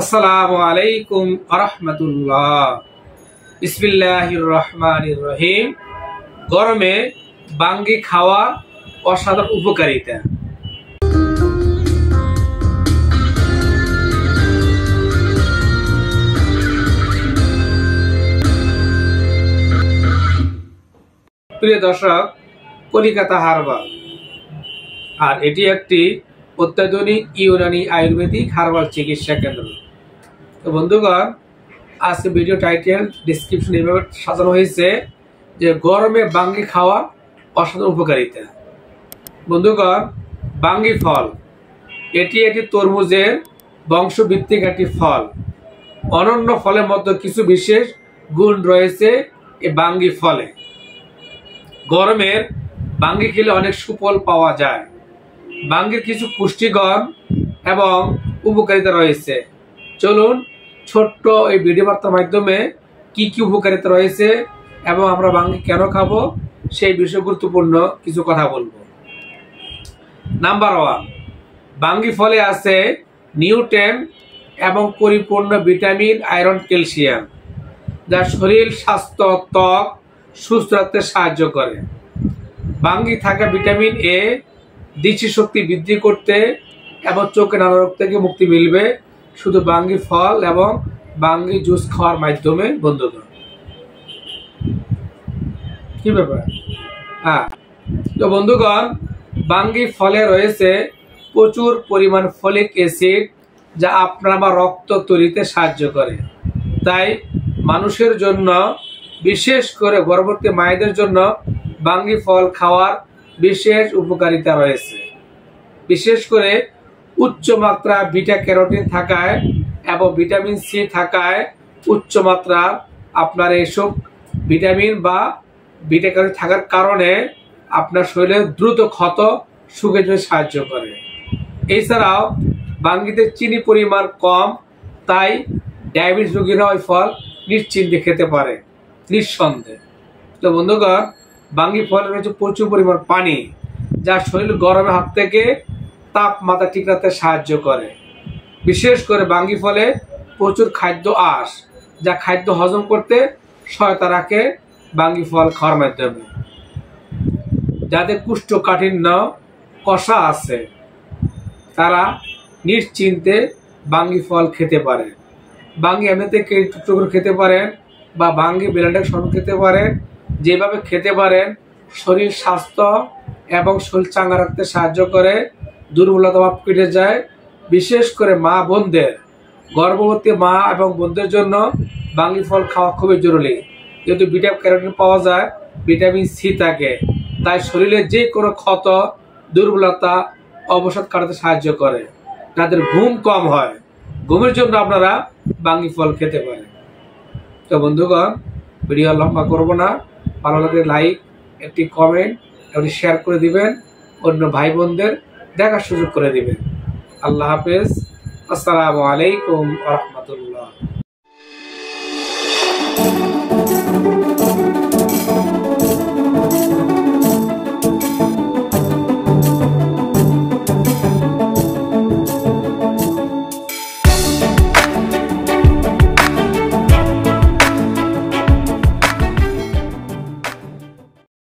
আসসালামু আলাইকুম আরহামাতুল্লাহ। বিসমিল্লাহির রহমানির রহিম। গরমে বাঙ্গি খাওয়া অসাধারণ উপকারিতা। প্রিয় দর্শক, কলিকাতা হারবাল, আর এটি একটি অত্যাধুনিক ইউনানি আয়ুর্বেদিক হারবাল চিকিৎসা কেন্দ্র। তো বন্ধুগণ, আজকে ভিডিও টাইটেল ডিসক্রিপশন এভাবে সাজানো হয়েছে যে গরমে বাঙ্গি খাওয়া অসাধারণ উপকারিতা। বন্ধুগণ, বাঙ্গি ফল এটি একটি তরমুজের বংশভিত্তিক একটি ফল। অনন্য ফলের মধ্যে কিছু বিশেষ গুণ রয়েছে এই বাঙ্গি ফলে। গরমের বাঙ্গি খেলে অনেক সুফল পাওয়া যায়। বাঙ্গির কিছু পুষ্টিগুণ এবং উপকারিতা রয়েছে। চলুন ছোট্ট এই ভিডিও বার্তার মাধ্যমে কি কি উপকারিতা রয়েছে এবং আমরা বাঙ্গি কেন খাবো সেই বিষয়ে গুরুত্বপূর্ণ কিছু কথা বলবো। নাম্বার 1, বাঙ্গি ফলে আছে নিউট্রিয়েন্ট এবং পরিপূর্ণ ভিটামিন, আয়রন, ক্যালসিয়াম, যা শরীর, স্বাস্থ্য, ত্বক সুস্থ রাখতে সাহায্য করে। বাঙ্গি থাকা ভিটামিন এ দৃষ্টিশক্তি বৃদ্ধি করতে এবং চোখে নানা রোগ থেকে মুক্তি মিলবে শুধু বাঙ্গি ফল এবং বাঙ্গি জুস খাওয়ার মাধ্যমে। বন্ধুগণ, কি ব্যাপার? তো বন্ধুগণ, বাঙ্গি ফলে রয়েছে প্রচুর পরিমাণ ফলিক অ্যাসিড, যা আপনার আমার রক্ত তৈরিতে সাহায্য করে। তাই মানুষের জন্য, বিশেষ করে গর্ভবতী মায়েদের জন্য বাঙ্গি ফল খাওয়ার বিশেষ উপকারিতা রয়েছে। বিশেষ করে উচ্চ মাত্রা বিটা ক্যারোটিন থাকায় এবং ভিটামিন সি থাকায় উচ্চ মাত্রার আপনার এইসব ভিটামিন বা বিটা ক্যারোটিন থাকার কারণে আপনার শরীরে দ্রুত ক্ষত শুকিয়ে যেতে সাহায্য করে। এছাড়াও বাঙ্গিতে চিনি পরিমাণ কম, তাই ডায়াবেটিস রোগীরা ওই ফল নিশ্চিন্তে খেতে পারে, নিঃসন্দেহে। তো বন্ধুগণ, বাঙ্গি ফলে রয়েছে প্রচুর পরিমাণ পানি, যা শরীর গরমের হাত থেকে তাপমাত্রা ঠিক রাখতে সাহায্য করে। বিশেষ করে বাঙ্গি ফলে প্রচুর খাদ্য আঁশ, যা খাদ্য হজম করতে সহায়তা রাখে বাঙ্গি ফল খাওয়ার মাধ্যমে। যাদের কোষ্ঠকাঠিন্য কষা আছে তারা নিশ্চিন্তে বাঙ্গি ফল খেতে পারে। বাঙ্গি এমনিতে টুকরো করে খেতে পারেন বা বাঙ্গি ব্লেন্ডের সঙ্গে খেতে পারেন। যেভাবে খেতে পারেন শরীর, স্বাস্থ্য এবং শরীর চাঙ্গা রাখতে সাহায্য করে, দুর্বলতা ভাব কেটে যায়। বিশেষ করে মা বোনদের, গর্ভবতী মা এবং বোনদের জন্য বাঙ্গি ফল খাওয়া খুবই জরুরি। যেহেতু বিটা ক্যারোটিন পাওয়া যায়, ভিটামিন সি থাকে, তাই শরীরে যে কোনো ক্ষত, দুর্বলতা, অবসাদ কাটাতে সাহায্য করে। যাদের ঘুম কম হয়, ঘুমের জন্য আপনারা বাঙ্গি ফল খেতে পারেন। তো বন্ধুগণ, ভিডিও লম্বা করব না, ভালো লাগলে লাইক, একটি কমেন্ট, একটি শেয়ার করে দিবেন, অন্য ভাই বোনদের দেখার সুযোগ করে দিবেন। আল্লাহ হাফেজ। আসসালামু আলাইকুম আরহামাতুল্লাহ।